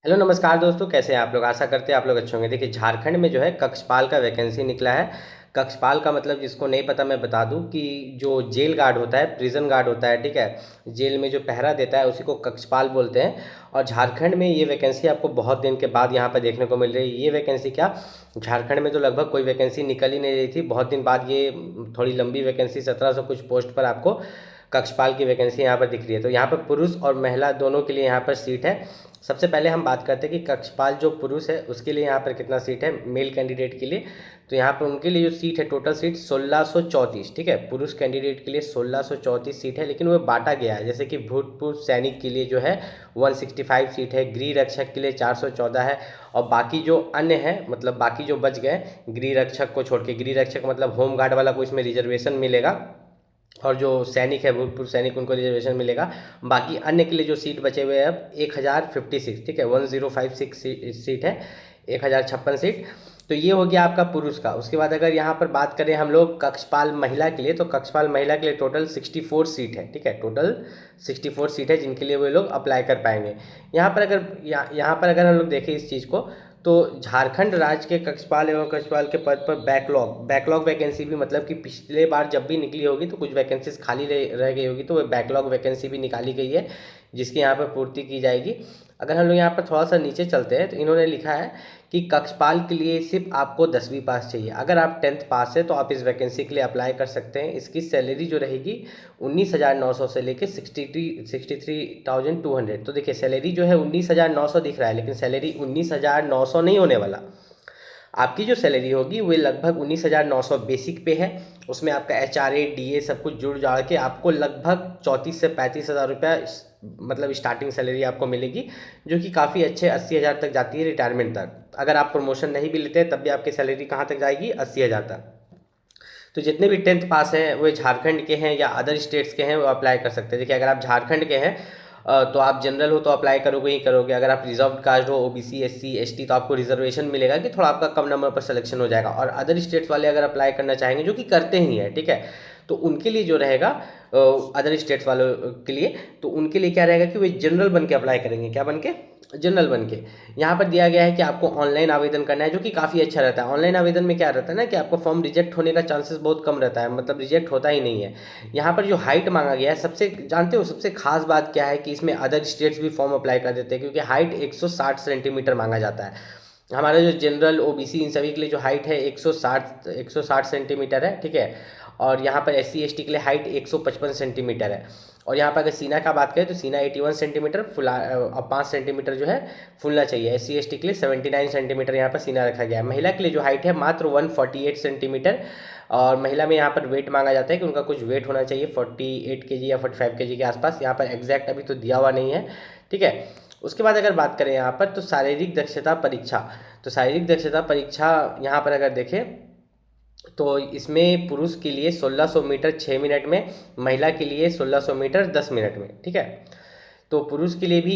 Hello नमस्कार दोस्तों, कैसे हैं आप लोग। आशा करते हैं आप लोग अच्छे होंगे। देखिए, झारखंड में जो है कक्षपाल का वैकेंसी निकला है। कक्षपाल का मतलब जिसको नहीं पता मैं बता दूं कि जो जेल गार्ड होता है, प्रिजन गार्ड होता है, ठीक है, जेल में जो पहरा देता है उसी को कक्षपाल बोलते हैं। और झारखंड में ये वैकेंसी आपको बहुत दिन के बाद यहाँ पर देखने को मिल रही है। ये वैकेंसी क्या, झारखंड में तो लगभग कोई वैकेंसी निकल ही नहीं रही थी, बहुत दिन बाद ये थोड़ी लंबी वैकेंसी 1700 कुछ पोस्ट पर आपको कक्षपाल की वैकेंसी यहाँ पर दिख रही है। तो यहाँ पर पुरुष और महिला दोनों के लिए यहाँ पर सीट है। सबसे पहले हम बात करते हैं कि कक्षपाल जो पुरुष है उसके लिए यहाँ पर कितना सीट है मेल कैंडिडेट के लिए। तो यहाँ पर उनके लिए जो सीट है, टोटल सीट 1634, ठीक है। पुरुष कैंडिडेट के लिए 1634 सीट है, लेकिन वो बांटा गया है। जैसे कि भूतपूर्व सैनिक के लिए जो है 165 सीट है, गृह रक्षक के लिए 414 है, और बाकी जो अन्य है, मतलब बाकी जो बच गए गृह रक्षक को छोड़ के, गृह रक्षक मतलब होम गार्ड वाला को इसमें रिजर्वेशन मिलेगा, और जो सैनिक है भूतपूर्व सैनिक उनको रिजर्वेशन मिलेगा। बाकी अन्य के लिए जो सीट बचे हुए हैं अब 1056, ठीक है, 1056 सीट है, 1056 सीट। तो ये हो गया आपका पुरुष का। उसके बाद अगर यहाँ पर बात करें हम लोग कक्षपाल महिला के लिए, तो कक्षपाल महिला के लिए टोटल 64 सीट है, ठीक है, टोटल 64 सीट है जिनके लिए वो लोग अप्लाई कर पाएंगे। यहाँ पर अगर हम लोग देखें इस चीज़ को, तो झारखंड राज्य के कक्षपाल एवं कक्षपाल के पद पर बैकलॉग वैकेंसी भी, मतलब कि पिछले बार जब भी निकली होगी तो कुछ वैकेंसीज खाली रह गई होगी, तो वो बैकलॉग वैकेंसी भी निकाली गई है जिसकी यहाँ पर पूर्ति की जाएगी। अगर हम लोग यहाँ पर थोड़ा सा नीचे चलते हैं तो इन्होंने लिखा है कि कक्षपाल के लिए सिर्फ आपको 10वीं पास चाहिए। अगर आप 10th पास है तो आप इस वैकेंसी के लिए अप्लाई कर सकते हैं। इसकी सैलरी जो रहेगी 19,900 से लेके 63,200। तो देखिए, सैलरी जो है 19,900 दिख रहा है, लेकिन सैलरी 19,900 नहीं होने वाला। आपकी जो सैलरी होगी वो लगभग 19,900 बेसिक पे है। उसमें आपका HRA DA सब कुछ जुड़ जाड़ के आपको लगभग 34 से 35,000 रुपया मतलब स्टार्टिंग सैलरी आपको मिलेगी, जो कि काफ़ी अच्छे 80,000 तक जाती है रिटायरमेंट तक। अगर आप प्रमोशन नहीं भी लेते हैं तब भी आपकी सैलरी कहाँ तक जाएगी, 80,000 तक। तो जितने भी 10th पास हैं वो झारखंड के हैं या अदर स्टेट्स के हैं वो अप्लाई कर सकते हैं। देखिए, अगर आप झारखंड के हैं तो आप जनरल हो तो अप्लाई करोगे ही करोगे। अगर आप रिजर्व कास्ट हो, OBC SC ST, तो आपको रिजर्वेशन मिलेगा कि थोड़ा आपका कम नंबर पर सिलेक्शन हो जाएगा। और अदर स्टेट्स वाले अगर अप्लाई करना चाहेंगे, जो कि करते ही हैं, ठीक है, तो उनके लिए जो रहेगा अदर स्टेट्स वालों के लिए, तो उनके लिए क्या रहेगा कि वे जनरल बन के अप्लाई करेंगे। क्या बन के? जनरल बन के। यहाँ पर दिया गया है कि आपको ऑनलाइन आवेदन करना है, जो कि काफ़ी अच्छा रहता है। ऑनलाइन आवेदन में क्या रहता है ना कि आपको फॉर्म रिजेक्ट होने का चांसेस बहुत कम रहता है, मतलब रिजेक्ट होता ही नहीं है। यहाँ पर जो हाइट मांगा गया है, सबसे जानते हो सबसे खास बात क्या है कि इसमें अदर स्टेट्स भी फॉर्म अप्लाई कर देते हैं, क्योंकि हाइट 160 सेंटीमीटर मांगा जाता है। हमारा जो जनरल OBC इन सभी के लिए जो हाइट है 160 सेंटीमीटर है, ठीक है। और यहाँ पर SC ST के लिए हाइट 155 सेंटीमीटर है। और यहाँ पर अगर सीना का बात करें तो सीना 81 सेंटीमीटर फुला और 5 सेंटीमीटर जो है फुलना चाहिए। SC ST के लिए 79 सेंटीमीटर यहाँ पर सीना रखा गया है। महिला के लिए जो हाइट है मात्र 148 सेंटीमीटर। और महिला में यहाँ पर वेट मांगा जाता है कि उनका कुछ वेट होना चाहिए 48 kg या 45 kg के आसपास। यहाँ पर एग्जैक्ट अभी तो दिया हुआ नहीं है, ठीक है। उसके बाद अगर बात करें यहाँ पर तो शारीरिक दक्षता परीक्षा, तो शारीरिक दक्षता परीक्षा यहाँ पर अगर देखें तो इसमें पुरुष के लिए 1600 मीटर 6 मिनट में, महिला के लिए 1600 मीटर 10 मिनट में, ठीक है। तो पुरुष के लिए भी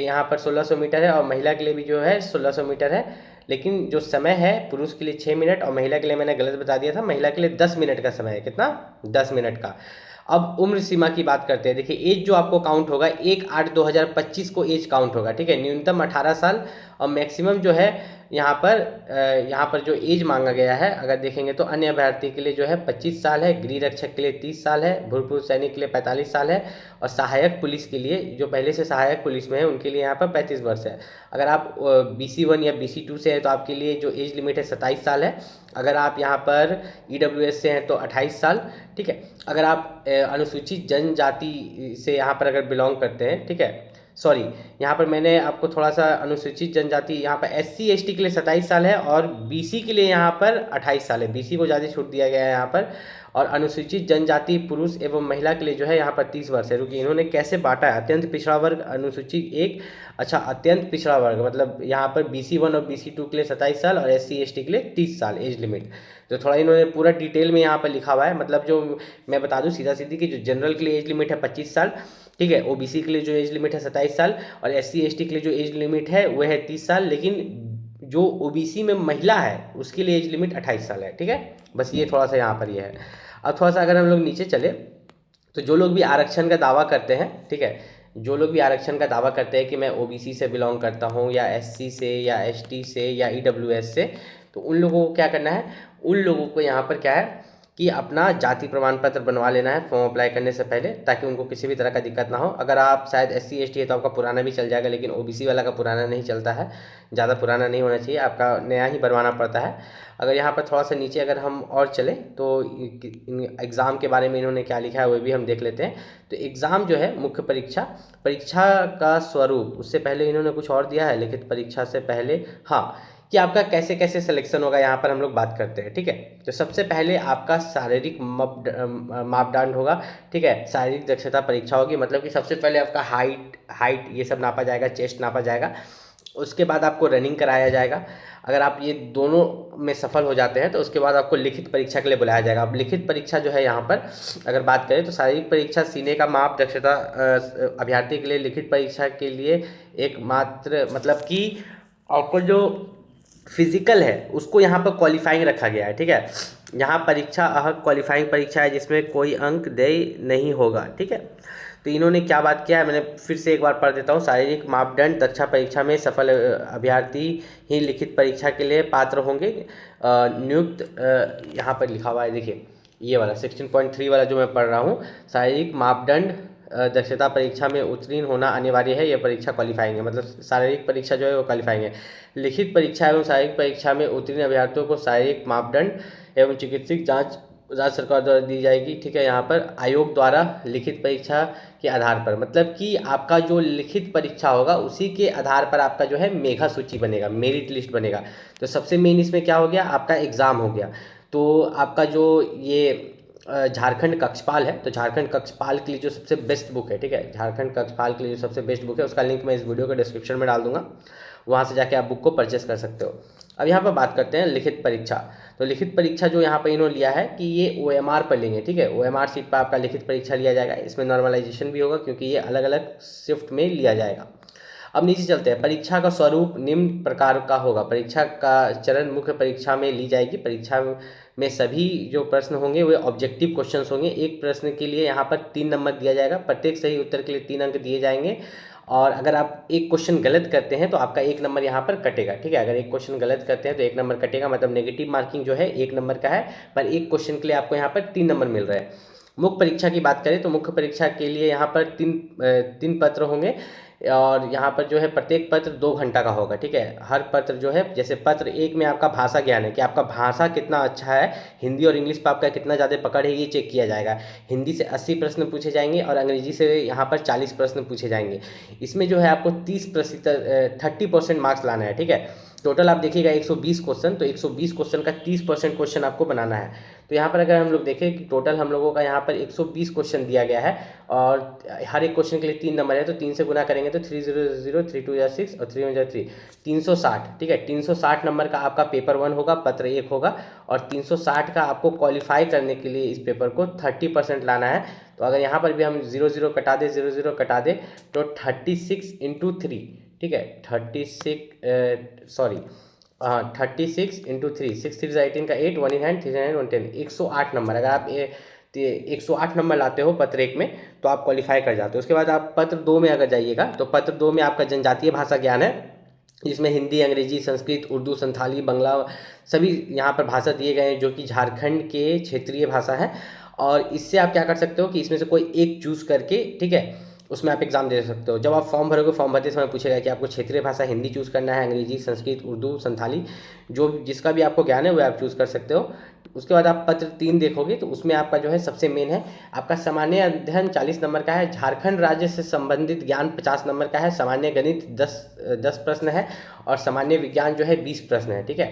यहाँ पर 1600 मीटर है और महिला के लिए भी जो है 1600 मीटर है। लेकिन जो समय है पुरुष के लिए 6 मिनट और महिला के लिए मैंने गलत बता दिया था, महिला के लिए 10 मिनट का समय है। कितना? 10 मिनट का। अब उम्र सीमा की बात करते हैं। देखिए, एज जो आपको काउंट होगा 1/8/2025 को एज काउंट होगा, ठीक है। न्यूनतम 18 साल और मैक्सिमम जो है यहाँ पर जो एज मांगा गया है अगर देखेंगे तो अन्य अभ्यर्थी के लिए जो है 25 साल है, गृह रक्षक के लिए 30 साल है, भूतपूर्व सैनिक के लिए 45 साल है, और सहायक पुलिस के लिए जो पहले से सहायक पुलिस में है उनके लिए यहाँ पर 35 वर्ष है। अगर आप BC1 या BC2 से है तो आपके लिए जो एज लिमिट है 27 साल है। अगर आप यहाँ पर EWS से हैं तो 28 साल, ठीक है। अगर आप अनुसूचित जनजाति से यहाँ पर अगर बिलोंग करते हैं, ठीक है, सॉरी, यहाँ पर मैंने आपको थोड़ा सा अनुसूचित जनजाति, यहाँ पर SC ST के लिए 27 साल है और BC के लिए यहाँ पर 28 साल है। BC को ज़्यादा छूट दिया गया है यहाँ पर। और अनुसूचित जनजाति पुरुष एवं महिला के लिए जो है यहाँ पर 30 वर्ष है। रुकिए, इन्होंने कैसे बांटा है? अत्यंत पिछड़ा वर्ग, अनुसूचित एक, अच्छा अत्यंत पिछड़ा वर्ग, मतलब यहाँ पर BC1 और BC2 के लिए 27 साल और SC ST के लिए 30 साल एज लिमिट। तो थोड़ा इन्होंने पूरा डिटेल में यहाँ पर लिखा हुआ है। मतलब जो मैं बता दूँ सीधा सीधी कि जो जनरल के लिए एज लिमिट है 25 साल, ठीक है, OBC के लिए जो एज लिमिट है 27 साल और SC ST के लिए जो एज लिमिट है वह है 30 साल, लेकिन जो OBC में महिला है उसके लिए एज लिमिट 28 साल है, ठीक है। बस ये थोड़ा सा यहाँ पर ये है। अब थोड़ा सा अगर हम लोग नीचे चले तो जो लोग भी आरक्षण का दावा करते हैं, ठीक है, जो लोग भी आरक्षण का दावा करते हैं कि मैं ओबीसी से बिलोंग करता हूँ या एससी से या एसटी से या ईडब्ल्यूएस से, तो उन लोगों को क्या करना है, उन लोगों को यहाँ पर क्या है कि अपना जाति प्रमाण पत्र बनवा लेना है फॉर्म अप्लाई करने से पहले, ताकि उनको किसी भी तरह का दिक्कत ना हो। अगर आप शायद एससी एसटी है तो आपका पुराना भी चल जाएगा, लेकिन ओबीसी वाला का पुराना नहीं चलता है, ज़्यादा पुराना नहीं होना चाहिए, आपका नया ही बनवाना पड़ता है। अगर यहाँ पर थोड़ा सा नीचे अगर हम और चलें तो एग्ज़ाम के बारे में इन्होंने क्या लिखा है वो भी हम देख लेते हैं। तो एग्ज़ाम जो है मुख्य परीक्षा, परीक्षा का स्वरूप, उससे पहले इन्होंने कुछ और दिया है लिखित परीक्षा से पहले, हाँ, कि आपका कैसे कैसे सिलेक्शन होगा, यहाँ पर हम लोग बात करते हैं। ठीक है, तो सबसे पहले आपका शारीरिक मापदंड होगा। ठीक है, शारीरिक दक्षता परीक्षा होगी, मतलब कि सबसे पहले आपका हाइट ये सब नापा जाएगा, चेस्ट नापा जाएगा। उसके बाद आपको रनिंग कराया जाएगा। अगर आप ये दोनों में सफल हो जाते हैं तो उसके बाद आपको लिखित परीक्षा के लिए बुलाया जाएगा। अब लिखित परीक्षा जो है यहाँ पर अगर बात करें तो शारीरिक परीक्षा सीने का माप दक्षता अभ्यर्थी के लिए, लिखित परीक्षा के लिए एकमात्र मतलब कि आपको जो फिजिकल है उसको यहाँ पर क्वालिफाइंग रखा गया है। ठीक है, यहाँ परीक्षा क्वालिफाइंग परीक्षा है जिसमें कोई अंक देय नहीं होगा। ठीक है, तो इन्होंने क्या बात किया है, मैंने फिर से एक बार पढ़ देता हूँ। शारीरिक मापदंड दक्षा परीक्षा में सफल अभ्यर्थी ही लिखित परीक्षा के लिए पात्र होंगे। नियुक्त यहाँ पर लिखा हुआ है, देखिए ये वाला 16.3 वाला जो मैं पढ़ रहा हूँ, शारीरिक मापदंड दक्षता परीक्षा में उत्तीर्ण होना अनिवार्य है। यह परीक्षा क्वालिफाइंग है, मतलब शारीरिक परीक्षा जो है वो क्वालिफाइंग है। लिखित परीक्षा एवं शारीरिक परीक्षा में उत्तीर्ण अभ्यर्थियों को शारीरिक मापदंड एवं चिकित्सक जांच राज्य सरकार द्वारा दी जाएगी। ठीक है, यहाँ पर आयोग द्वारा लिखित परीक्षा के आधार पर, मतलब कि आपका जो लिखित परीक्षा होगा उसी के आधार पर आपका जो है मेधा सूची बनेगा, मेरिट लिस्ट बनेगा। तो सबसे मेन इसमें क्या हो गया, आपका एग्ज़ाम हो गया। तो आपका जो ये झारखंड कक्षपाल है, तो झारखंड कक्षपाल के लिए जो सबसे बेस्ट बुक है, ठीक है, झारखंड कक्षपाल के लिए जो सबसे बेस्ट बुक है उसका लिंक मैं इस वीडियो के डिस्क्रिप्शन में डाल दूंगा, वहाँ से जाके आप बुक को परचेस कर सकते हो। अब यहाँ पर बात करते हैं लिखित परीक्षा। तो लिखित परीक्षा जो यहाँ पर इन्होंने लिया है कि ये OMR पर लेंगे। ठीक है, OMR सीट पर आपका लिखित परीक्षा लिया जाएगा। इसमें नॉर्मलाइजेशन भी होगा क्योंकि ये अलग अलग शिफ्ट में लिया जाएगा। अब नीचे चलते हैं। परीक्षा का स्वरूप निम्न प्रकार का होगा। परीक्षा का चरण मुख्य परीक्षा में ली जाएगी। परीक्षा में सभी जो प्रश्न होंगे वे ऑब्जेक्टिव क्वेश्चंस होंगे। एक प्रश्न के लिए यहाँ पर 3 नंबर दिया जाएगा। प्रत्येक सही उत्तर के लिए 3 अंक दिए जाएंगे, और अगर आप एक क्वेश्चन गलत करते हैं तो आपका 1 नंबर यहाँ पर कटेगा। ठीक है, अगर एक क्वेश्चन गलत करते हैं तो 1 नंबर कटेगा, मतलब नेगेटिव मार्किंग जो है 1 नंबर का है, पर एक क्वेश्चन के लिए आपको यहाँ पर 3 नंबर मिल रहे हैं। मुख्य परीक्षा की बात करें तो मुख्य परीक्षा के लिए यहाँ पर तीन पत्र होंगे, और यहाँ पर जो है प्रत्येक पत्र 2 घंटा का होगा। ठीक है, हर पत्र जो है, जैसे पत्र 1 में आपका भाषा ज्ञान है कि आपका भाषा कितना अच्छा है, हिंदी और इंग्लिश पर आपका कितना ज़्यादा पकड़ है, ये चेक किया जाएगा। हिंदी से 80 प्रश्न पूछे जाएंगे और अंग्रेजी से यहाँ पर 40 प्रश्न पूछे जाएंगे। इसमें जो है आपको 30% मार्क्स लाना है। ठीक है, टोटल आप देखिएगा 120 क्वेश्चन, तो 120 क्वेश्चन का 30% क्वेश्चन आपको बनाना है। तो यहाँ पर अगर हम लोग देखें कि टोटल हम लोगों का यहाँ पर 120 क्वेश्चन दिया गया है, और हर एक क्वेश्चन के लिए 3 नंबर है, तो 3 से गुना करेंगे तो 300, 3 2 6 और 3 1 3, 360। ठीक है, 360 नंबर का आपका पेपर 1 होगा, पत्र 1 होगा, और 360 का आपको क्वालिफाई करने के लिए इस पेपर को 30% लाना है। तो अगर यहाँ पर भी हम 0 कटा दे, 0 कटा दे, तो 36 × 3, ठीक है, 36 × 3, 6 3 18 का 8, 1 in hand, 3 9 1 10, 108 नंबर। अगर आप 108 नंबर लाते हो पत्र 1 में तो आप क्वालिफाई कर जाते हो। उसके बाद आप पत्र 2 में अगर जाइएगा तो पत्र 2 में आपका जनजातीय भाषा ज्ञान है, जिसमें हिंदी, अंग्रेजी, संस्कृत, उर्दू, संथाली, बंगला सभी यहाँ पर भाषा दिए गए हैं जो कि झारखंड के क्षेत्रीय भाषा है। और इससे आप क्या कर सकते हो कि इसमें से कोई एक चूज़ करके, ठीक है, उसमें आप एग्जाम दे सकते हो। जब आप फॉर्म भरोगे, फॉर्म भरते समय पूछेगा कि आपको क्षेत्रीय भाषा हिंदी चूज़ करना है, अंग्रेजी, संस्कृत, उर्दू, संथाली, जो जिसका भी आपको ज्ञान है वो आप चूज़ कर सकते हो। उसके बाद आप पत्र 3 देखोगे तो उसमें आपका जो है सबसे मेन है आपका सामान्य अध्ययन 40 नंबर का है, झारखंड राज्य से संबंधित ज्ञान 50 नंबर का है, सामान्य गणित 10 प्रश्न है, और सामान्य विज्ञान जो है 20 प्रश्न है। ठीक है,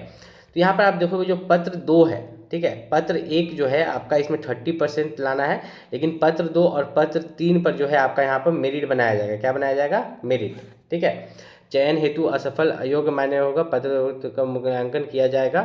तो यहाँ पर आप देखोगे जो पत्र 2 है, ठीक है, पत्र 1 जो है आपका इसमें 30% लाना है, लेकिन पत्र 2 और पत्र 3 पर जो है आपका यहाँ पर मेरिट बनाया जाएगा। क्या बनाया जाएगा? मेरिट। ठीक है, चयन हेतु असफल अयोग्य मान्य होगा, पत्र का मूल्यांकन किया जाएगा।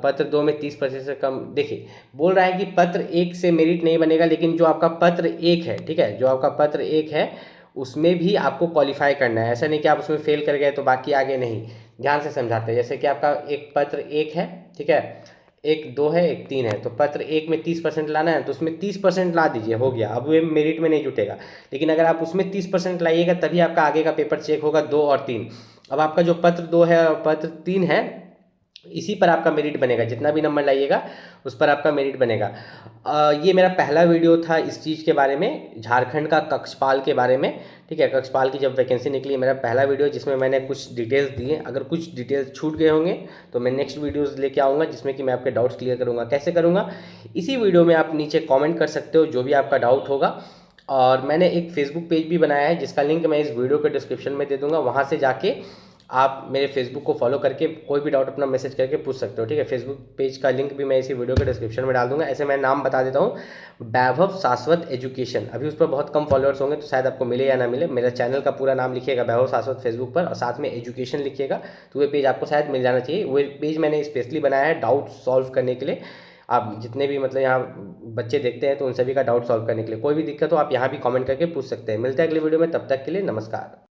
पत्र 2 में 30% से कम, देखिए बोल रहा है कि पत्र 1 से मेरिट नहीं बनेगा, लेकिन जो आपका पत्र 1 है, ठीक है, जो आपका पत्र 1 है उसमें भी आपको क्वालिफाई करना है। ऐसा नहीं कि आप उसमें फेल कर गए तो बाकी आगे नहीं, ध्यान से समझाते हैं। जैसे कि आपका एक पत्र 1 है, ठीक है, एक 2 है, एक 3 है, तो पत्र एक में 30% लाना है तो उसमें 30% ला दीजिए, हो गया। अब वो मेरिट में नहीं जुटेगा। लेकिन अगर आप उसमें 30% लाइएगा तभी आपका आगे का पेपर चेक होगा 2 और 3। अब आपका जो पत्र 2 है और पत्र 3 है, इसी पर आपका मेरिट बनेगा। जितना भी नंबर लाइएगा उस पर आपका मेरिट बनेगा। ये मेरा पहला वीडियो था इस चीज़ के बारे में, झारखंड का कक्षपाल के बारे में। ठीक है, कक्षपाल की जब वैकेंसी निकली, मेरा पहला वीडियो जिसमें मैंने कुछ डिटेल्स दिए। अगर कुछ डिटेल्स छूट गए होंगे तो मैं नेक्स्ट वीडियोस लेके आऊँगा जिसमें कि मैं आपके डाउट्स क्लियर करूँगा। कैसे करूँगा, इसी वीडियो में आप नीचे कॉमेंट कर सकते हो जो भी आपका डाउट होगा। और मैंने एक फेसबुक पेज भी बनाया है जिसका लिंक मैं इस वीडियो के डिस्क्रिप्शन में दे दूँगा। वहाँ से जाके आप मेरे फेसबुक को फॉलो करके कोई भी डाउट अपना मैसेज करके पूछ सकते हो। ठीक है, फेसबुक पेज का लिंक भी मैं इसी वीडियो के डिस्क्रिप्शन में डाल दूंगा। ऐसे मैं नाम बता देता हूँ, वैभव शाश्वत एजुकेशन। अभी उस पर बहुत कम फॉलोअर्स होंगे तो शायद आपको मिले या ना मिले। मेरा चैनल का पूरा नाम लिखिएगा वैभव शाश्वत फेसबुक पर और साथ में एजुकेशन लिखिएगा, तो वो पेज आपको शायद मिल जाना चाहिए। वो पेज मैंने स्पेशली बनाया है डाउट सॉल्व करने के लिए। आप जितने भी मतलब यहाँ बच्चे देखते हैं तो उन सभी का डाउट सॉल्व करने के लिए, कोई भी दिक्कत हो आप यहाँ भी कमेंट करके पूछ सकते हैं। मिलते हैं अगले वीडियो में, तब तक के लिए नमस्कार।